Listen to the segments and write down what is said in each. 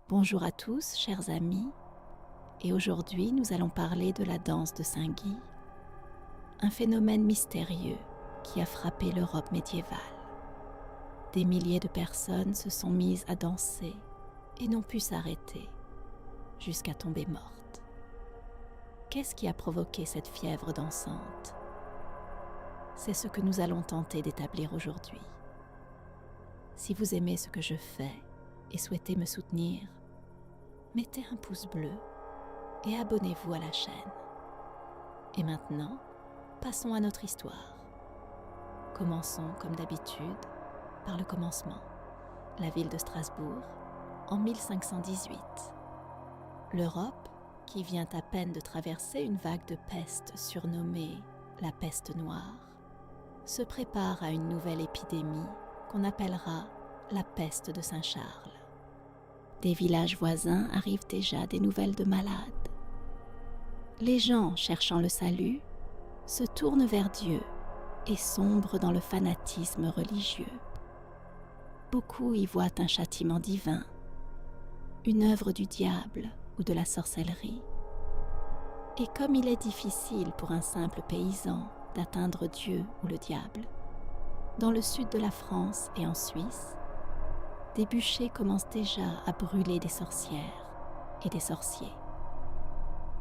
Bonjour à tous, chers amis, et aujourd'hui nous allons parler de la danse de Saint-Guy, un phénomène mystérieux qui a frappé l'Europe médiévale. Des milliers de personnes se sont mises à danser et n'ont pu s'arrêter jusqu'à tomber mortes. Qu'est-ce qui a provoqué cette fièvre dansante? C'est ce que nous allons tenter d'établir aujourd'hui. Si vous aimez ce que je fais et souhaitez me soutenir, mettez un pouce bleu et abonnez-vous à la chaîne. Et maintenant, passons à notre histoire. Commençons comme d'habitude par le commencement, la ville de Strasbourg, en 1518. L'Europe, qui vient à peine de traverser une vague de peste surnommée la peste noire, se prépare à une nouvelle épidémie qu'on appellera la peste de Saint-Charles. Des villages voisins arrivent déjà des nouvelles de malades. Les gens, cherchant le salut, se tournent vers Dieu et sombrent dans le fanatisme religieux. Beaucoup y voient un châtiment divin, une œuvre du diable ou de la sorcellerie. Et comme il est difficile pour un simple paysan d'atteindre Dieu ou le diable, dans le sud de la France et en Suisse, des bûchers commencent déjà à brûler des sorcières et des sorciers,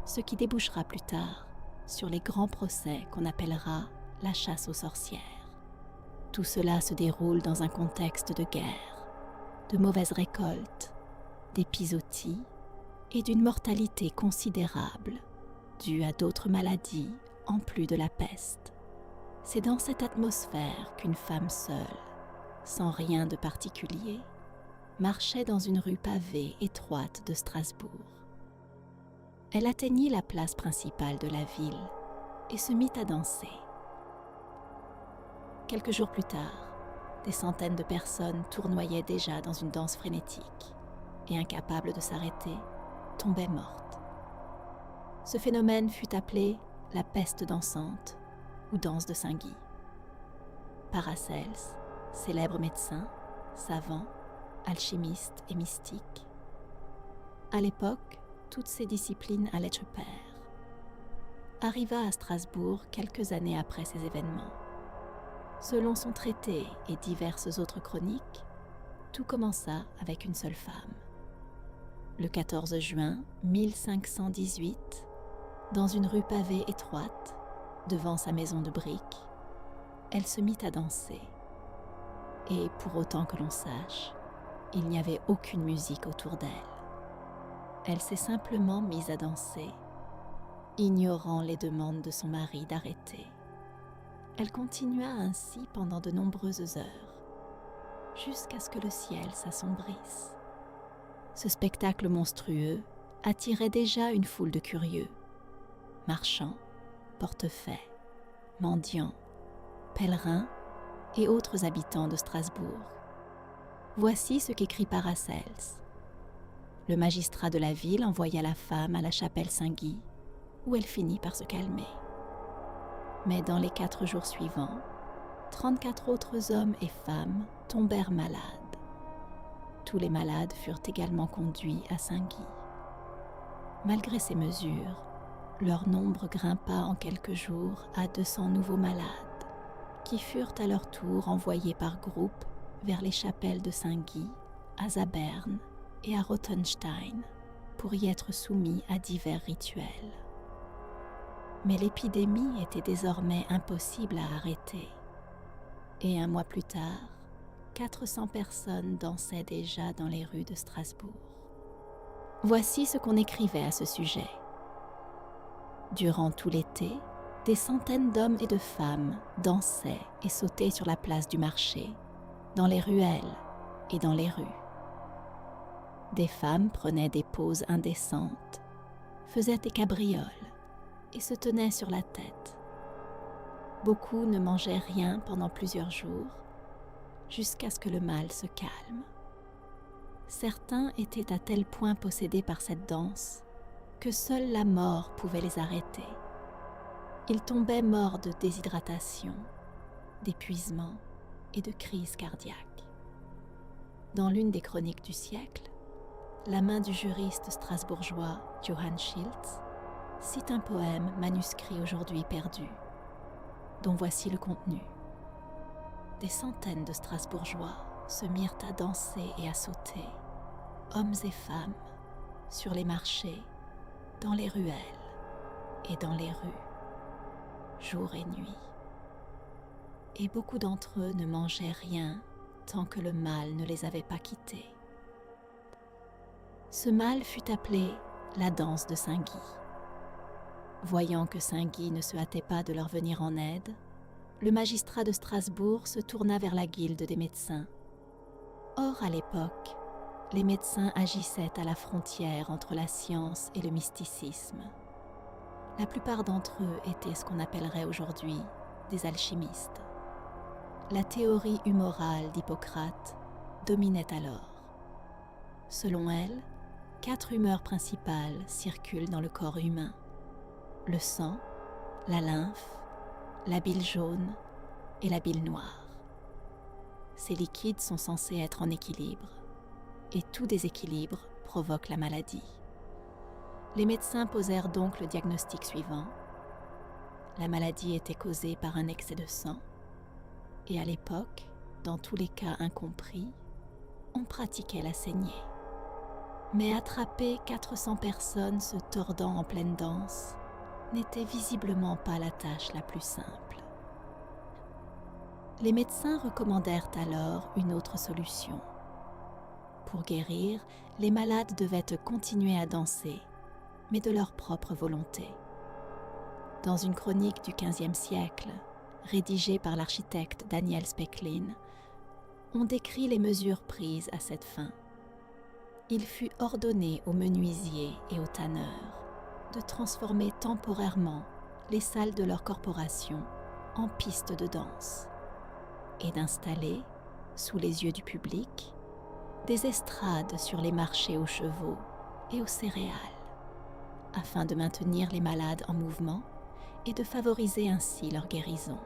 ce qui débouchera plus tard sur les grands procès qu'on appellera la chasse aux sorcières. Tout cela se déroule dans un contexte de guerre, de mauvaises récoltes, d'épizooties et d'une mortalité considérable due à d'autres maladies en plus de la peste. C'est dans cette atmosphère qu'une femme seule, sans rien de particulier, marchait dans une rue pavée étroite de Strasbourg. Elle atteignit la place principale de la ville et se mit à danser. Quelques jours plus tard, des centaines de personnes tournoyaient déjà dans une danse frénétique et, incapables de s'arrêter, tombaient mortes. Ce phénomène fut appelé la peste dansante ou danse de Saint-Guy. Paracels, célèbre médecin, savant, alchimiste et mystique. À l'époque, toutes ces disciplines allaient de pair. Arriva à Strasbourg quelques années après ces événements. Selon son traité et diverses autres chroniques, tout commença avec une seule femme. Le 14 juin 1518, dans une rue pavée étroite, devant sa maison de briques, elle se mit à danser. Et pour autant que l'on sache, il n'y avait aucune musique autour d'elle. Elle s'est simplement mise à danser, ignorant les demandes de son mari d'arrêter. Elle continua ainsi pendant de nombreuses heures, jusqu'à ce que le ciel s'assombrisse. Ce spectacle monstrueux attirait déjà une foule de curieux, marchands, portefaix, mendiants, pèlerins et autres habitants de Strasbourg. Voici ce qu'écrit Paracels. Le magistrat de la ville envoya la femme à la chapelle Saint-Guy, où elle finit par se calmer. Mais dans les 4 jours suivants, 34 autres hommes et femmes tombèrent malades. Tous les malades furent également conduits à Saint-Guy. Malgré ces mesures, leur nombre grimpa en quelques jours à 200 nouveaux malades, qui furent à leur tour envoyés par groupes vers les chapelles de Saint-Guy, à Zabern et à Rothenstein, pour y être soumis à divers rituels. Mais l'épidémie était désormais impossible à arrêter, et un mois plus tard, 400 personnes dansaient déjà dans les rues de Strasbourg. Voici ce qu'on écrivait à ce sujet. Durant tout l'été, des centaines d'hommes et de femmes dansaient et sautaient sur la place du marché, dans les ruelles et dans les rues. Des femmes prenaient des poses indécentes, faisaient des cabrioles et se tenaient sur la tête. Beaucoup ne mangeaient rien pendant plusieurs jours, jusqu'à ce que le mal se calme. Certains étaient à tel point possédés par cette danse que seule la mort pouvait les arrêter. Ils tombaient morts de déshydratation, d'épuisement et de crise cardiaque. Dans l'une des chroniques du siècle, la main du juriste strasbourgeois Johann Schiltz cite un poème manuscrit aujourd'hui perdu, dont voici le contenu. Des centaines de Strasbourgeois se mirent à danser et à sauter, hommes et femmes, sur les marchés, dans les ruelles et dans les rues, jour et nuit. Et beaucoup d'entre eux ne mangeaient rien tant que le mal ne les avait pas quittés. Ce mal fut appelé la danse de Saint-Guy. Voyant que Saint-Guy ne se hâtait pas de leur venir en aide, le magistrat de Strasbourg se tourna vers la guilde des médecins. Or, à l'époque, les médecins agissaient à la frontière entre la science et le mysticisme. La plupart d'entre eux étaient ce qu'on appellerait aujourd'hui des alchimistes. La théorie humorale d'Hippocrate dominait alors. Selon elle, 4 humeurs principales circulent dans le corps humain: le sang, la lymphe, la bile jaune et la bile noire. Ces liquides sont censés être en équilibre, et tout déséquilibre provoque la maladie. Les médecins posèrent donc le diagnostic suivant. La maladie était causée par un excès de sang, et à l'époque, dans tous les cas incompris, on pratiquait la saignée. Mais attraper 400 personnes se tordant en pleine danse n'était visiblement pas la tâche la plus simple. Les médecins recommandèrent alors une autre solution. Pour guérir, les malades devaient continuer à danser, mais de leur propre volonté. Dans une chronique du XVe siècle, rédigée par l'architecte Daniel Speklin, on décrit les mesures prises à cette fin. Il fut ordonné aux menuisiers et aux tanneurs de transformer temporairement les salles de leur corporation en pistes de danse et d'installer, sous les yeux du public, des estrades sur les marchés aux chevaux et aux céréales, afin de maintenir les malades en mouvement et de favoriser ainsi leur guérison.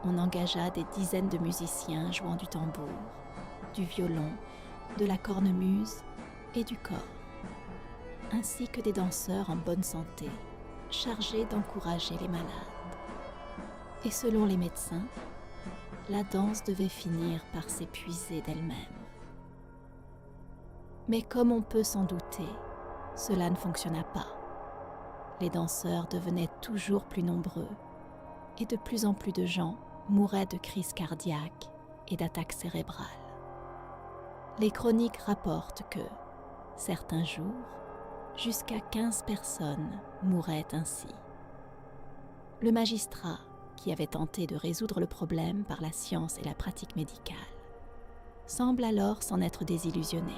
On engagea des dizaines de musiciens jouant du tambour, du violon, de la cornemuse et du cor, ainsi que des danseurs en bonne santé, chargés d'encourager les malades. Et selon les médecins, la danse devait finir par s'épuiser d'elle-même. Mais comme on peut s'en douter, cela ne fonctionna pas. Les danseurs devenaient toujours plus nombreux et de plus en plus de gens mouraient de crises cardiaques et d'attaques cérébrales. Les chroniques rapportent que, certains jours, jusqu'à 15 personnes mouraient ainsi. Le magistrat, qui avait tenté de résoudre le problème par la science et la pratique médicale, semble alors s'en être désillusionné,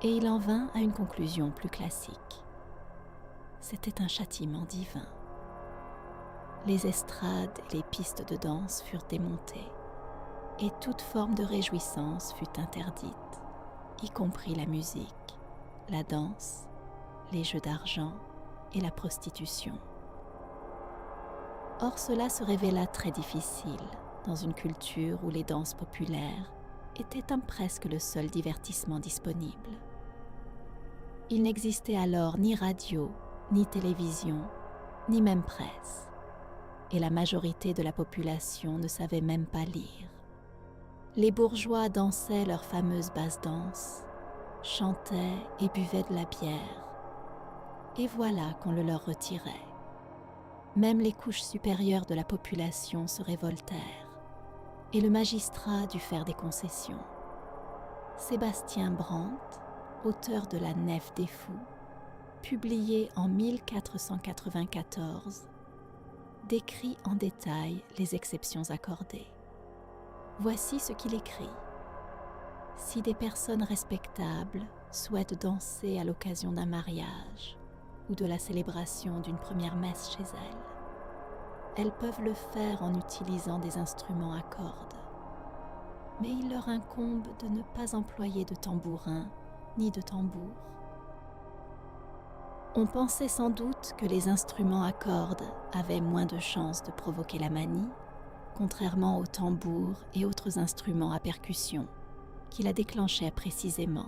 et il en vint à une conclusion plus classique. C'était un châtiment divin. Les estrades et les pistes de danse furent démontées, et toute forme de réjouissance fut interdite, y compris la musique, la danse, les jeux d'argent et la prostitution. Or, cela se révéla très difficile dans une culture où les danses populaires étaient presque le seul divertissement disponible. Il n'existait alors ni radio, ni télévision, ni même presse, et la majorité de la population ne savait même pas lire. Les bourgeois dansaient leur fameuse basse danse, chantaient et buvaient de la bière, et voilà qu'on le leur retirait. Même les couches supérieures de la population se révoltèrent, et le magistrat dut faire des concessions. Sébastien Brandt, auteur de La Nef des Fous, publié en 1494, décrit en détail les exceptions accordées. Voici ce qu'il écrit. Si des personnes respectables souhaitent danser à l'occasion d'un mariage ou de la célébration d'une première messe chez elles peuvent le faire en utilisant des instruments à cordes. Mais il leur incombe de ne pas employer de tambourin ni de tambour. On pensait sans doute que les instruments à cordes avaient moins de chances de provoquer la manie, contrairement aux tambours et autres instruments à percussion, qui la déclenchaient précisément.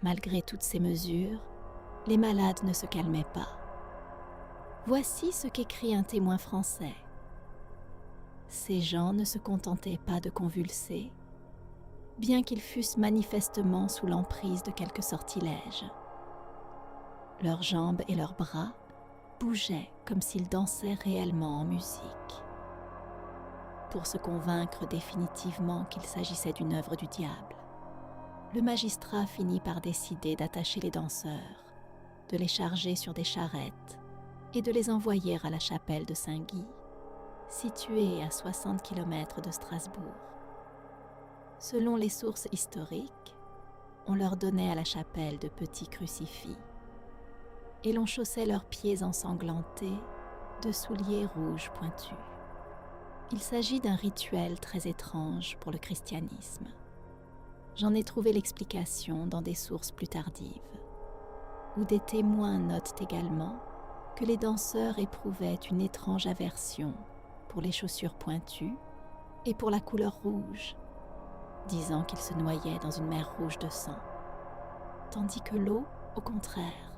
Malgré toutes ces mesures, les malades ne se calmaient pas. Voici ce qu'écrit un témoin français. Ces gens ne se contentaient pas de convulser, bien qu'ils fussent manifestement sous l'emprise de quelque sortilège. Leurs jambes et leurs bras bougeaient comme s'ils dansaient réellement en musique. Pour se convaincre définitivement qu'il s'agissait d'une œuvre du diable, le magistrat finit par décider d'attacher les danseurs, de les charger sur des charrettes et de les envoyer à la chapelle de Saint-Guy, située à 60 km de Strasbourg. Selon les sources historiques, on leur donnait à la chapelle de petits crucifix et l'on chaussait leurs pieds ensanglantés de souliers rouges pointus. Il s'agit d'un rituel très étrange pour le christianisme. J'en ai trouvé l'explication dans des sources plus tardives, où des témoins notent également que les danseurs éprouvaient une étrange aversion pour les chaussures pointues et pour la couleur rouge, disant qu'ils se noyaient dans une mer rouge de sang, tandis que l'eau, au contraire,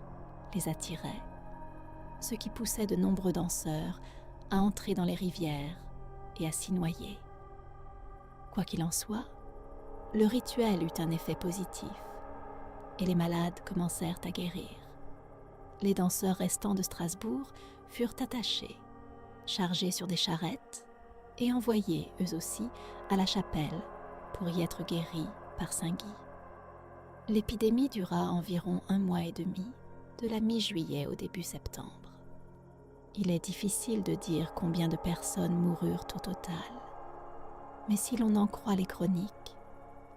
les attirait, ce qui poussait de nombreux danseurs à entrer dans les rivières et à s'y noyer. Quoi qu'il en soit, le rituel eut un effet positif et les malades commencèrent à guérir. Les danseurs restants de Strasbourg furent attachés, chargés sur des charrettes et envoyés, eux aussi, à la chapelle pour y être guéris par Saint-Guy. L'épidémie dura environ 1 mois et demi, de la mi-juillet au début septembre. Il est difficile de dire combien de personnes moururent au total, mais si l'on en croit les chroniques,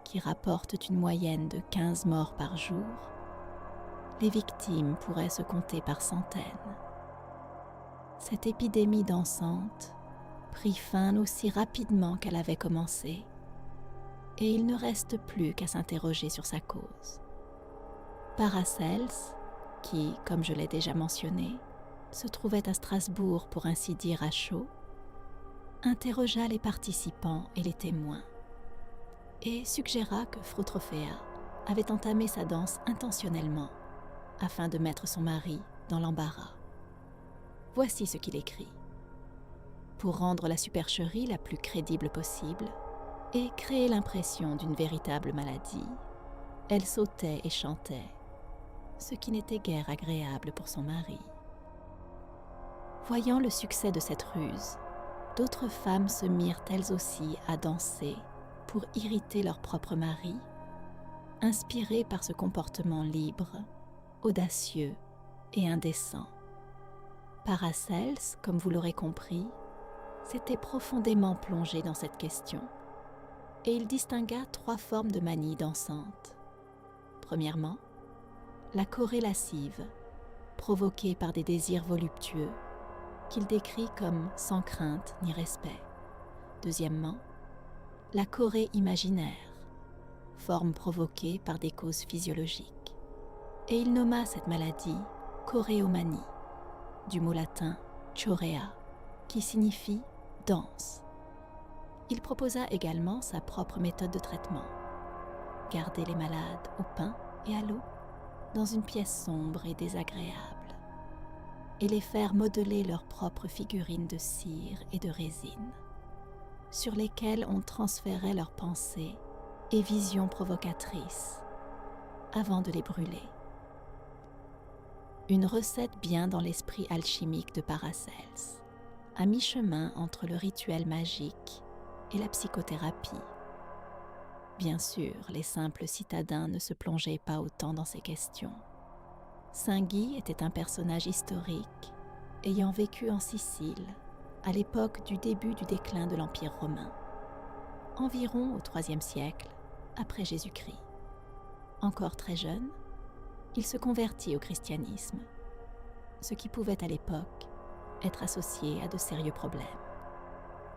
qui rapportent une moyenne de 15 morts par jour, les victimes pourraient se compter par centaines. Cette épidémie dansante prit fin aussi rapidement qu'elle avait commencé, et il ne reste plus qu'à s'interroger sur sa cause. Paracels, qui, comme je l'ai déjà mentionné, se trouvait à Strasbourg pour ainsi dire à chaud, interrogea les participants et les témoins, et suggéra que Frotrophéa avait entamé sa danse intentionnellement afin de mettre son mari dans l'embarras. Voici ce qu'il écrit. Pour rendre la supercherie la plus crédible possible et créer l'impression d'une véritable maladie, elle sautait et chantait, ce qui n'était guère agréable pour son mari. Voyant le succès de cette ruse, d'autres femmes se mirent elles aussi à danser pour irriter leur propre mari, inspirées par ce comportement libre, audacieux et indécent. Paracels, comme vous l'aurez compris, s'était profondément plongé dans cette question, et il distingua 3 formes de manie dansante. Premièrement, la chorée lascive, provoquée par des désirs voluptueux, qu'il décrit comme sans crainte ni respect. Deuxièmement, la chorée imaginaire, forme provoquée par des causes physiologiques. Et il nomma cette maladie choréomanie, du mot latin chorea, qui signifie danse. Il proposa également sa propre méthode de traitement, garder les malades au pain et à l'eau, dans une pièce sombre et désagréable, et les faire modeler leurs propres figurines de cire et de résine, sur lesquelles on transférait leurs pensées et visions provocatrices, avant de les brûler. Une recette bien dans l'esprit alchimique de Paracels, à mi-chemin entre le rituel magique et la psychothérapie. Bien sûr, les simples citadins ne se plongeaient pas autant dans ces questions. Saint-Guy était un personnage historique ayant vécu en Sicile à l'époque du début du déclin de l'Empire romain, environ au IIIe siècle après Jésus-Christ. Encore très jeune, il se convertit au christianisme, ce qui pouvait à l'époque être associé à de sérieux problèmes.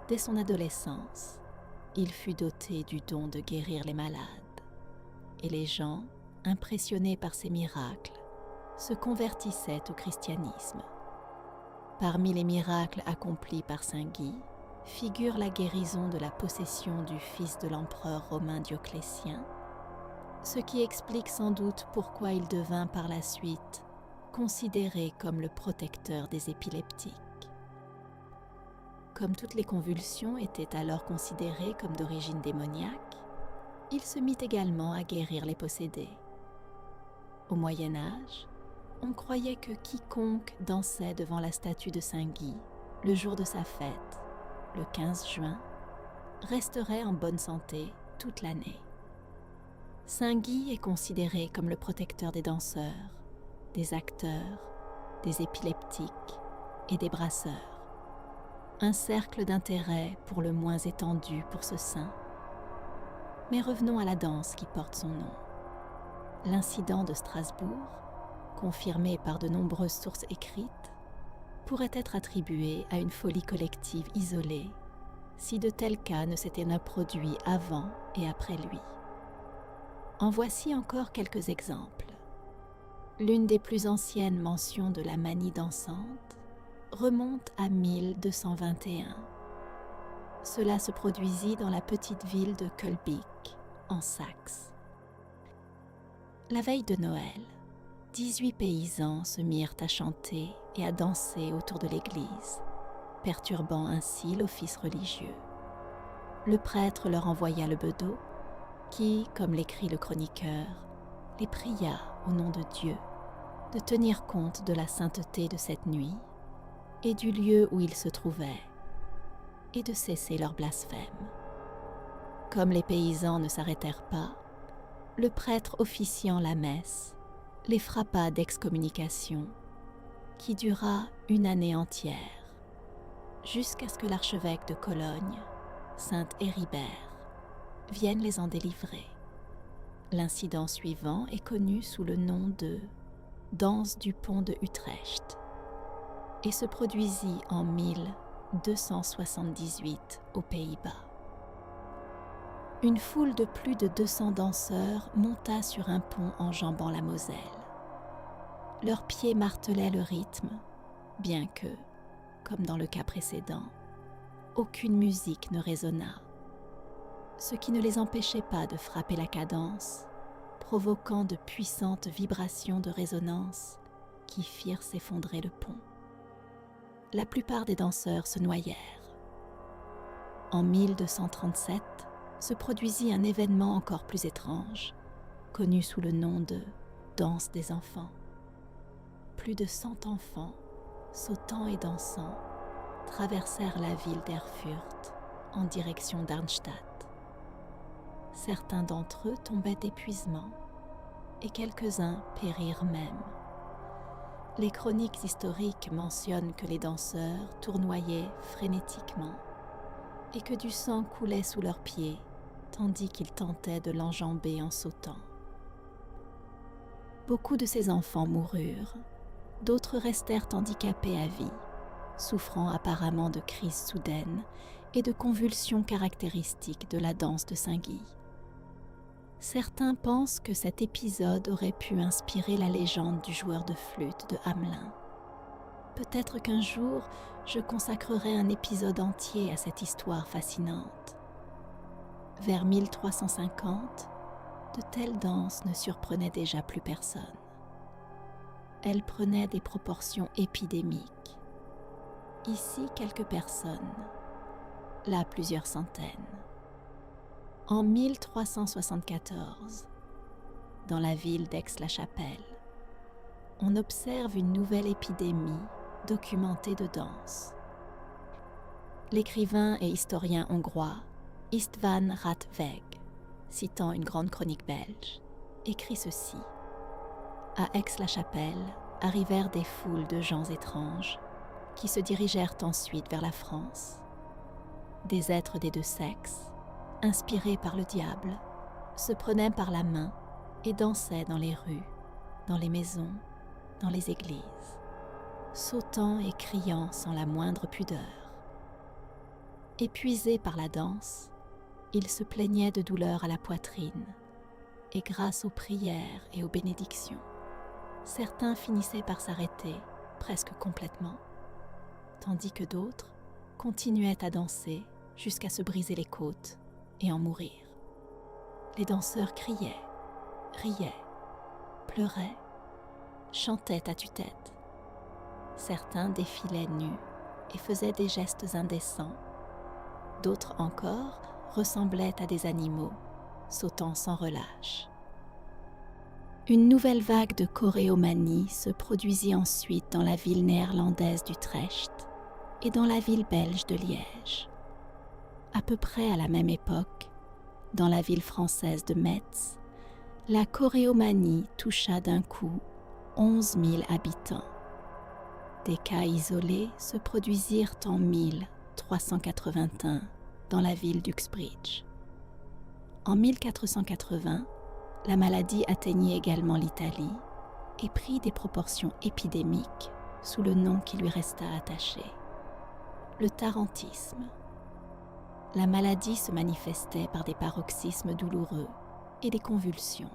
Dès son adolescence, il fut doté du don de guérir les malades, et les gens, impressionnés par ses miracles, se convertissaient au christianisme. Parmi les miracles accomplis par Saint-Guy figure la guérison de la possession du fils de l'empereur romain Dioclétien Ce qui explique sans doute pourquoi il devint par la suite considéré comme le protecteur des épileptiques. Comme toutes les convulsions étaient alors considérées comme d'origine démoniaque, il se mit également à guérir les possédés. Au Moyen Âge, on croyait que quiconque dansait devant la statue de Saint Guy le jour de sa fête, le 15 juin, resterait en bonne santé toute l'année. Saint Guy est considéré comme le protecteur des danseurs, des acteurs, des épileptiques et des brasseurs. Un cercle d'intérêt pour le moins étendu pour ce saint. Mais revenons à la danse qui porte son nom. L'incident de Strasbourg, confirmé par de nombreuses sources écrites, pourrait être attribué à une folie collective isolée, si de tels cas ne s'étaient pas produits avant et après lui. En voici encore quelques exemples. L'une des plus anciennes mentions de la manie dansante remonte à 1221. Cela se produisit dans la petite ville de Kölbigk, en Saxe. La veille de Noël, 18 paysans se mirent à chanter et à danser autour de l'église, perturbant ainsi l'office religieux. Le prêtre leur envoya le bedeau, qui, comme l'écrit le chroniqueur, les pria au nom de Dieu de tenir compte de la sainteté de cette nuit et du lieu où ils se trouvaient, et de cesser leur blasphème. Comme les paysans ne s'arrêtèrent pas, le prêtre officiant la messe les frappa d'excommunication, qui dura une année entière, jusqu'à ce que l'archevêque de Cologne, saint Héribert, vienne les en délivrer. L'incident suivant est connu sous le nom de danse du pont de Utrecht et se produisit en 1278 aux Pays-Bas. Une foule de plus de 200 danseurs monta sur un pont enjambant la Moselle. Leurs pieds martelaient le rythme, bien que, comme dans le cas précédent, aucune musique ne résonna, ce qui ne les empêchait pas de frapper la cadence, provoquant de puissantes vibrations de résonance qui firent s'effondrer le pont. La plupart des danseurs se noyèrent. En 1237 se produisit un événement encore plus étrange, connu sous le nom de danse des enfants. Plus de 100 enfants, sautant et dansant, traversèrent la ville d'Erfurt en direction d'Arnstadt. Certains d'entre eux tombaient d'épuisement et quelques-uns périrent même. Les chroniques historiques mentionnent que les danseurs tournoyaient frénétiquement et que du sang coulait sous leurs pieds tandis qu'ils tentaient de l'enjamber en sautant. Beaucoup de ces enfants moururent, d'autres restèrent handicapés à vie, souffrant apparemment de crises soudaines et de convulsions caractéristiques de la danse de Saint Guy. Certains pensent que cet épisode aurait pu inspirer la légende du joueur de flûte de Hamelin. Peut-être qu'un jour, je consacrerai un épisode entier à cette histoire fascinante. Vers 1350, de telles danses ne surprenaient déjà plus personne. Elles prenaient des proportions épidémiques. Ici, quelques personnes, là plusieurs centaines. En 1374, dans la ville d'Aix-la-Chapelle, on observe une nouvelle épidémie documentée de danse. L'écrivain et historien hongrois István Ratvég, citant une grande chronique belge, écrit ceci. À Aix-la-Chapelle arrivèrent des foules de gens étranges qui se dirigèrent ensuite vers la France. Des êtres des deux sexes, inspirés par le diable, se prenaient par la main et dansaient dans les rues, dans les maisons, dans les églises, sautant et criant sans la moindre pudeur. Épuisés par la danse, ils se plaignaient de douleurs à la poitrine, et grâce aux prières et aux bénédictions, certains finissaient par s'arrêter presque complètement, tandis que d'autres continuaient à danser jusqu'à se briser les côtes et en mourir. Les danseurs criaient, riaient, pleuraient, chantaient à tue-tête. Certains défilaient nus et faisaient des gestes indécents. D'autres encore ressemblaient à des animaux, sautant sans relâche. Une nouvelle vague de choréomanie se produisit ensuite dans la ville néerlandaise d'Utrecht et dans la ville belge de Liège. À peu près à la même époque, dans la ville française de Metz, la choréomanie toucha d'un coup 11 000 habitants. Des cas isolés se produisirent en 1381 dans la ville d'Uxbridge. En 1480, la maladie atteignit également l'Italie et prit des proportions épidémiques sous le nom qui lui resta attaché, le tarentisme. La maladie se manifestait par des paroxysmes douloureux et des convulsions.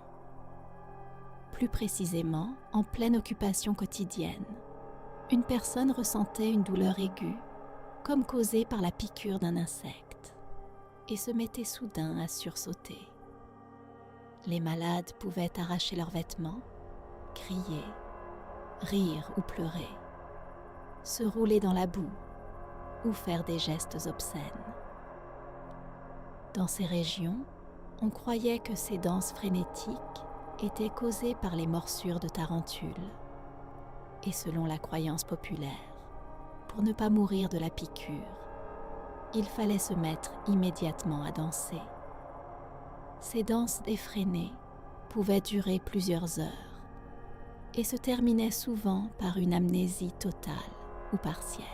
Plus précisément, en pleine occupation quotidienne, une personne ressentait une douleur aiguë, comme causée par la piqûre d'un insecte, et se mettait soudain à sursauter. Les malades pouvaient arracher leurs vêtements, crier, rire ou pleurer, se rouler dans la boue ou faire des gestes obscènes. Dans ces régions, on croyait que ces danses frénétiques étaient causées par les morsures de tarentules. Et selon la croyance populaire, pour ne pas mourir de la piqûre, il fallait se mettre immédiatement à danser. Ces danses effrénées pouvaient durer plusieurs heures et se terminaient souvent par une amnésie totale ou partielle.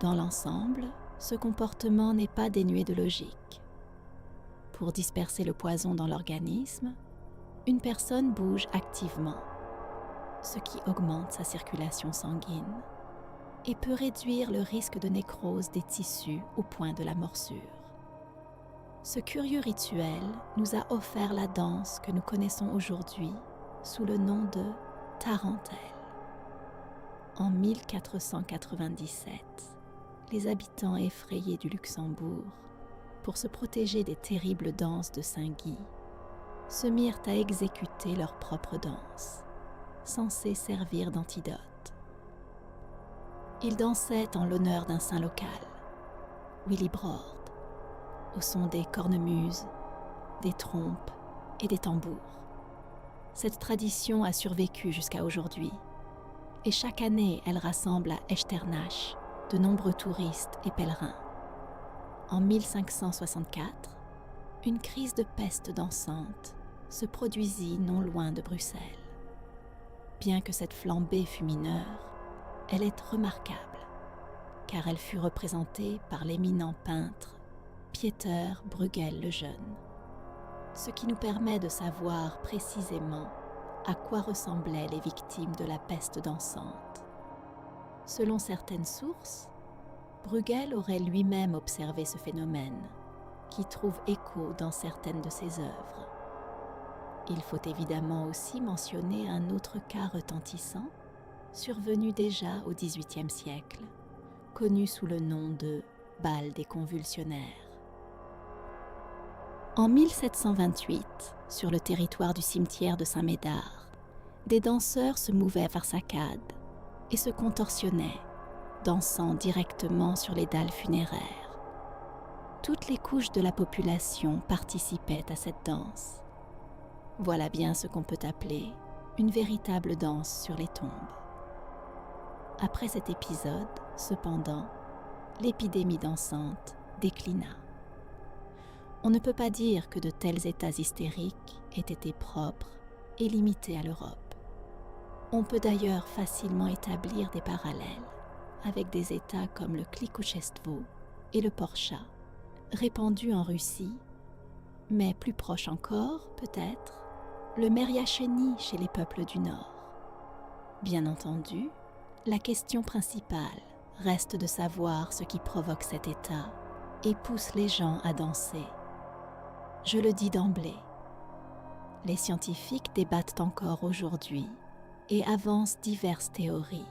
Dans l'ensemble, ce comportement n'est pas dénué de logique. Pour disperser le poison dans l'organisme, une personne bouge activement, ce qui augmente sa circulation sanguine et peut réduire le risque de nécrose des tissus au point de la morsure. Ce curieux rituel nous a offert la danse que nous connaissons aujourd'hui sous le nom de tarentelle. En 1497, les habitants effrayés du Luxembourg, pour se protéger des terribles danses de Saint-Guy, se mirent à exécuter leur propre danse, censée servir d'antidote. Ils dansaient en l'honneur d'un saint local, Willibrord, au son des cornemuses, des trompes et des tambours. Cette tradition a survécu jusqu'à aujourd'hui, et chaque année elle rassemble à Echternach de nombreux touristes et pèlerins. En 1564, une crise de peste dansante se produisit non loin de Bruxelles. Bien que cette flambée fût mineure, elle est remarquable, car elle fut représentée par l'éminent peintre Pieter Bruegel le Jeune, ce qui nous permet de savoir précisément à quoi ressemblaient les victimes de la peste dansante. Selon certaines sources, Bruegel aurait lui-même observé ce phénomène, qui trouve écho dans certaines de ses œuvres. Il faut évidemment aussi mentionner un autre cas retentissant, survenu déjà au XVIIIe siècle, connu sous le nom de bal des convulsionnaires. En 1728, sur le territoire du cimetière de Saint-Médard, des danseurs se mouvaient par saccades et se contorsionnaient, dansant directement sur les dalles funéraires. Toutes les couches de la population participaient à cette danse. Voilà bien ce qu'on peut appeler une véritable danse sur les tombes. Après cet épisode, cependant, l'épidémie dansante déclina. On ne peut pas dire que de tels états hystériques aient été propres et limités à l'Europe. On peut d'ailleurs facilement établir des parallèles avec des états comme le Klikuchestvo et le Porcha, répandus en Russie, mais plus proche encore, peut-être, le Meriacheni chez les peuples du Nord. Bien entendu, la question principale reste de savoir ce qui provoque cet état et pousse les gens à danser. Je le dis d'emblée, les scientifiques débattent encore aujourd'hui et avancent diverses théories.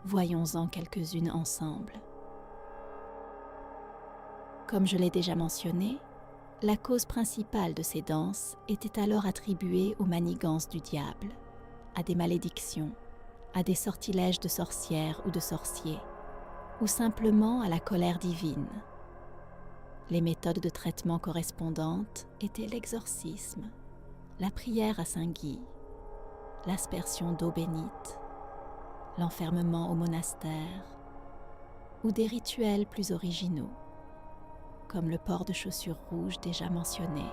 Voyons-en quelques-unes ensemble. Comme je l'ai déjà mentionné, La cause principale de ces danses était alors attribuée aux manigances du diable, à des malédictions, à des sortilèges de sorcières ou de sorciers, ou simplement à la colère divine. Les méthodes de traitement correspondantes étaient l'exorcisme, la prière à Saint-Guy, l'aspersion d'eau bénite, l'enfermement au monastère, ou des rituels plus originaux, comme le port de chaussures rouges déjà mentionné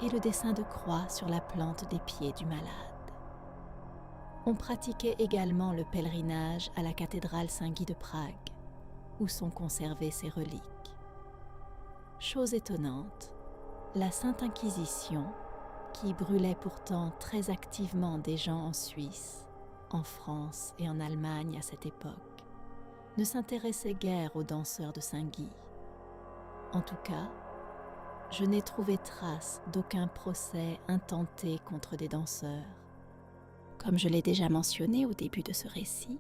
et le dessin de croix sur la plante des pieds du malade. On pratiquait également le pèlerinage à la cathédrale Saint-Guy de Prague, où sont conservées ses reliques. Chose étonnante, la Sainte Inquisition, qui brûlait pourtant très activement des gens en Suisse, en France et en Allemagne à cette époque, ne s'intéressait guère aux danseurs de Saint-Guy. En tout cas, je n'ai trouvé trace d'aucun procès intenté contre des danseurs. Comme je l'ai déjà mentionné au début de ce récit,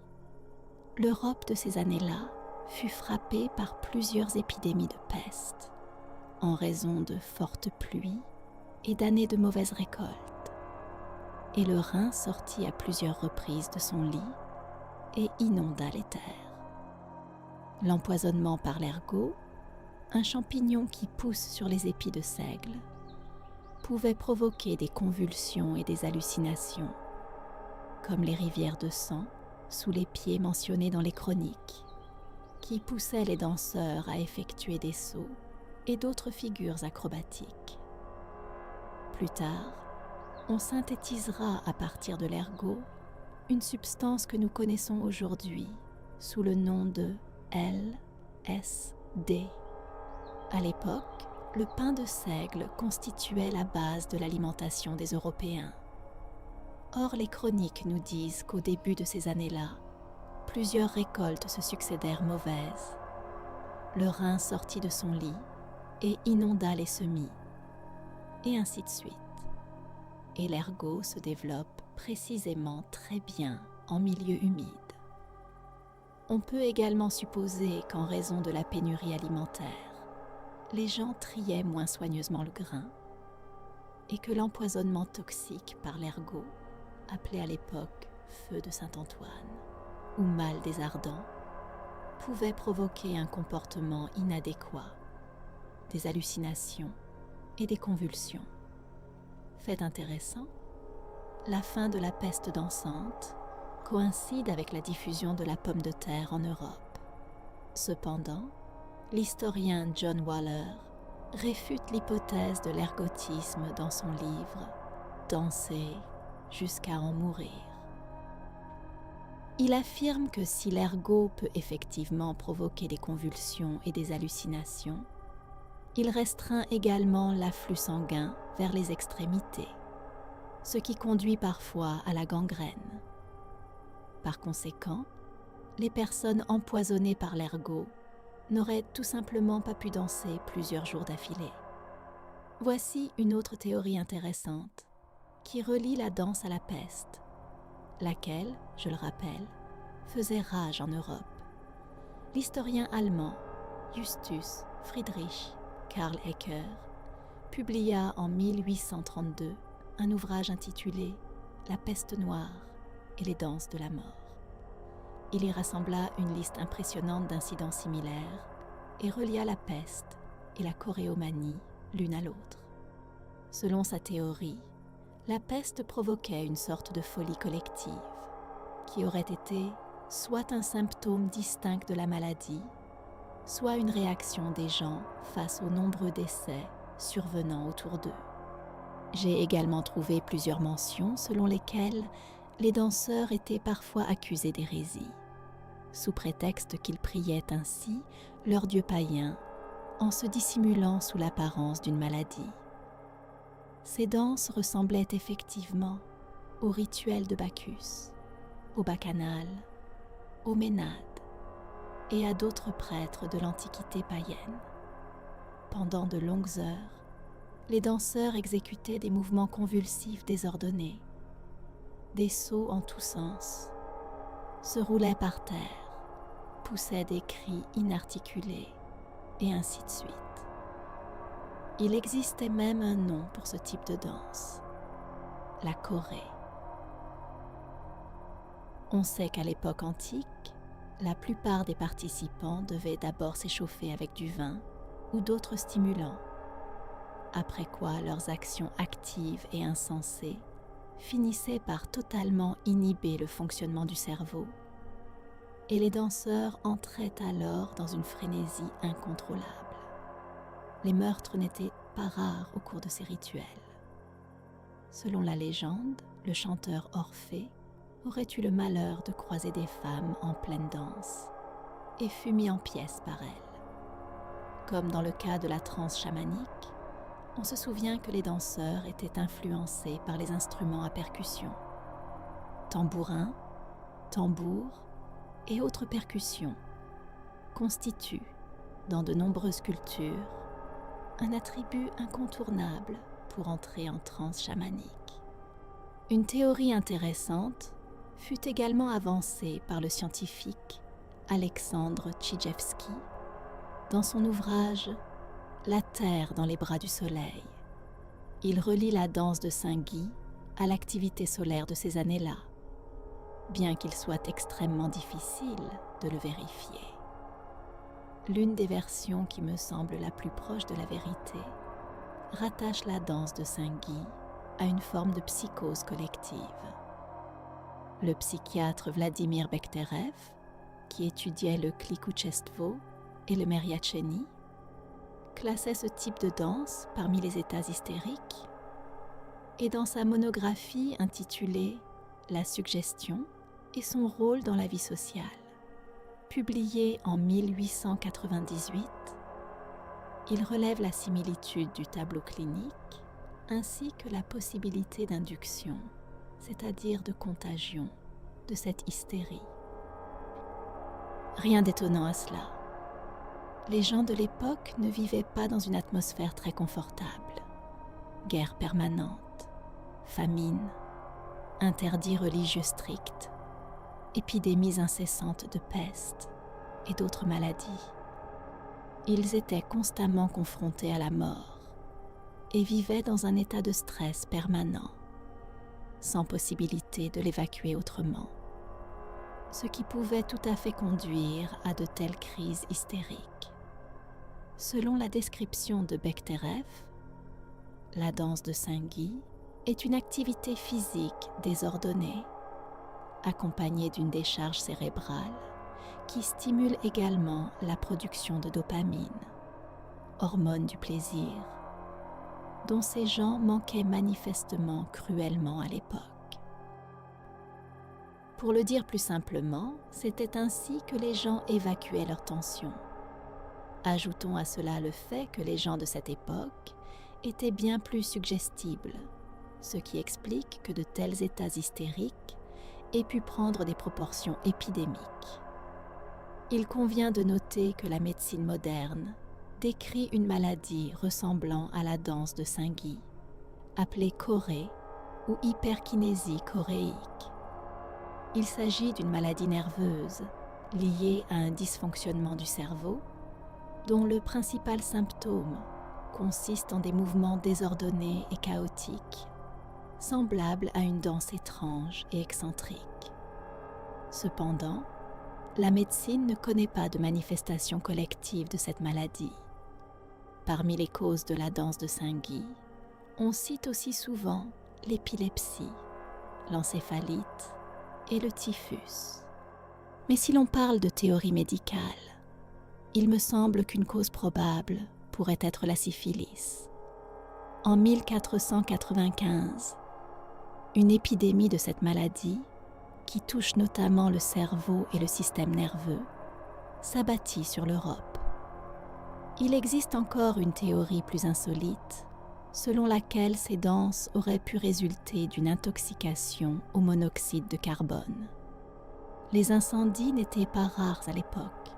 l'Europe de ces années-là fut frappée par plusieurs épidémies de peste, en raison de fortes pluies et d'années de mauvaises récoltes. Et le Rhin sortit à plusieurs reprises de son lit et inonda les terres. L'empoisonnement par l'ergot, un champignon qui pousse sur les épis de seigle, pouvait provoquer des convulsions et des hallucinations, comme les rivières de sang sous les pieds mentionnés dans les chroniques, qui poussaient les danseurs à effectuer des sauts et d'autres figures acrobatiques. Plus tard, on synthétisera à partir de l'ergot une substance que nous connaissons aujourd'hui sous le nom de LSD. À l'époque, le pain de seigle constituait la base de l'alimentation des Européens. Or, les chroniques nous disent qu'au début de ces années-là, plusieurs récoltes se succédèrent mauvaises. Le Rhin sortit de son lit et inonda les semis, et ainsi de suite. Et l'ergot se développe précisément très bien en milieu humide. On peut également supposer qu'en raison de la pénurie alimentaire, les gens triaient moins soigneusement le grain et que l'empoisonnement toxique par l'ergot, appelé à l'époque feu de Saint-Antoine ou mal des ardents, pouvait provoquer un comportement inadéquat, des hallucinations et des convulsions. Fait intéressant, la fin de la peste dansante coïncide avec la diffusion de la pomme de terre en Europe. Cependant, l'historien John Waller réfute l'hypothèse de l'ergotisme dans son livre « Danser jusqu'à en mourir ». Il affirme que si l'ergot peut effectivement provoquer des convulsions et des hallucinations, il restreint également l'afflux sanguin vers les extrémités, ce qui conduit parfois à la gangrène. Par conséquent, les personnes empoisonnées par l'ergot n'auraient tout simplement pas pu danser plusieurs jours d'affilée. Voici une autre théorie intéressante qui relie la danse à la peste, laquelle, je le rappelle, faisait rage en Europe. L'historien allemand Justus Friedrich Karl Ecker publia en 1832 un ouvrage intitulé « La peste noire et les danses de la mort ». Il y rassembla une liste impressionnante d'incidents similaires et relia la peste et la choréomanie l'une à l'autre. Selon sa théorie, la peste provoquait une sorte de folie collective qui aurait été soit un symptôme distinct de la maladie, soit une réaction des gens face aux nombreux décès survenant autour d'eux. J'ai également trouvé plusieurs mentions selon lesquelles les danseurs étaient parfois accusés d'hérésie, sous prétexte qu'ils priaient ainsi leur dieu païen en se dissimulant sous l'apparence d'une maladie. Ces danses ressemblaient effectivement aux rituels de Bacchus, au bacchanal, aux ménades et à d'autres prêtres de l'Antiquité païenne. Pendant de longues heures, les danseurs exécutaient des mouvements convulsifs désordonnés, des sauts en tous sens, se roulaient par terre, poussaient des cris inarticulés, et ainsi de suite. Il existait même un nom pour ce type de danse, la chorée. On sait qu'à l'époque antique, la plupart des participants devaient d'abord s'échauffer avec du vin ou d'autres stimulants, après quoi leurs actions actives et insensées finissaient par totalement inhiber le fonctionnement du cerveau, et les danseurs entraient alors dans une frénésie incontrôlable. Les meurtres n'étaient pas rares au cours de ces rituels. Selon la légende, le chanteur Orphée aurait eu le malheur de croiser des femmes en pleine danse et fut mis en pièces par elles. Comme dans le cas de la transe chamanique, on se souvient que les danseurs étaient influencés par les instruments à percussion, tambourins, tambours et autres percussions constituent, dans de nombreuses cultures, un attribut incontournable pour entrer en transe chamanique. Une théorie intéressante fut également avancée par le scientifique Alexandre Tchijevski dans son ouvrage « La Terre dans les bras du Soleil ». Il relie la danse de Saint-Guy à l'activité solaire de ces années-là, bien qu'il soit extrêmement difficile de le vérifier. L'une des versions qui me semble la plus proche de la vérité rattache la danse de Saint-Guy à une forme de psychose collective. Le psychiatre Vladimir Bekhterev, qui étudiait le Klikouchestvo et le Meriacheni, classait ce type de danse parmi les états hystériques, et dans sa monographie intitulée « La suggestion et son rôle dans la vie sociale », publiée en 1898, il relève la similitude du tableau clinique ainsi que la possibilité d'induction, c'est-à-dire de contagion, de cette hystérie. Rien d'étonnant à cela. Les gens de l'époque ne vivaient pas dans une atmosphère très confortable. Guerre permanente, famine, interdits religieux stricts, épidémies incessantes de peste et d'autres maladies. Ils étaient constamment confrontés à la mort et vivaient dans un état de stress permanent, sans possibilité de l'évacuer autrement, ce qui pouvait tout à fait conduire à de telles crises hystériques. Selon la description de Bekhterev, la danse de Saint-Guy est une activité physique désordonnée, accompagnée d'une décharge cérébrale qui stimule également la production de dopamine, hormone du plaisir, dont ces gens manquaient manifestement cruellement à l'époque. Pour le dire plus simplement, c'était ainsi que les gens évacuaient leurs tensions. Ajoutons à cela le fait que les gens de cette époque étaient bien plus suggestibles, ce qui explique que de tels états hystériques aient pu prendre des proportions épidémiques. Il convient de noter que la médecine moderne décrit une maladie ressemblant à la danse de Saint-Guy, appelée chorée ou hyperkinésie choréique. Il s'agit d'une maladie nerveuse liée à un dysfonctionnement du cerveau, dont le principal symptôme consiste en des mouvements désordonnés et chaotiques, semblables à une danse étrange et excentrique. Cependant, la médecine ne connaît pas de manifestation collective de cette maladie. Parmi les causes de la danse de Saint-Guy, on cite aussi souvent l'épilepsie, l'encéphalite et le typhus. Mais si l'on parle de théorie médicale, il me semble qu'une cause probable pourrait être la syphilis. En 1495, une épidémie de cette maladie, qui touche notamment le cerveau et le système nerveux, s'abattit sur l'Europe. Il existe encore une théorie plus insolite, selon laquelle ces danses auraient pu résulter d'une intoxication au monoxyde de carbone. Les incendies n'étaient pas rares à l'époque.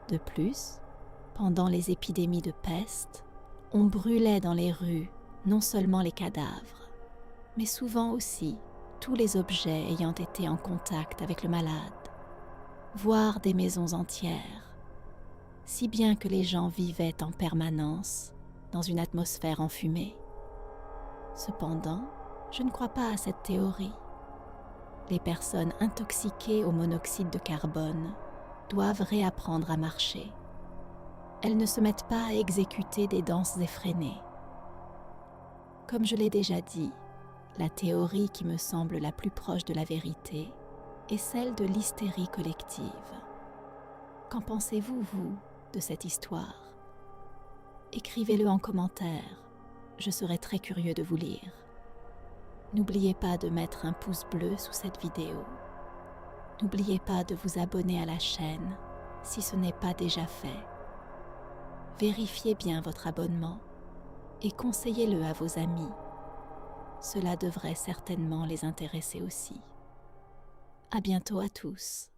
De plus, pendant les épidémies de peste, on brûlait dans les rues non seulement les cadavres, mais souvent aussi tous les objets ayant été en contact avec le malade, voire des maisons entières, si bien que les gens vivaient en permanence dans une atmosphère enfumée. Cependant, je ne crois pas à cette théorie. Les personnes intoxiquées au monoxyde de carbone doivent réapprendre à marcher. Elles ne se mettent pas à exécuter des danses effrénées. Comme je l'ai déjà dit, la théorie qui me semble la plus proche de la vérité est celle de l'hystérie collective. Qu'en pensez-vous, vous, de cette histoire? Écrivez-le en commentaire, je serai très curieux de vous lire. N'oubliez pas de mettre un pouce bleu sous cette vidéo. N'oubliez pas de vous abonner à la chaîne si ce n'est pas déjà fait. Vérifiez bien votre abonnement et conseillez-le à vos amis. Cela devrait certainement les intéresser aussi. À bientôt à tous.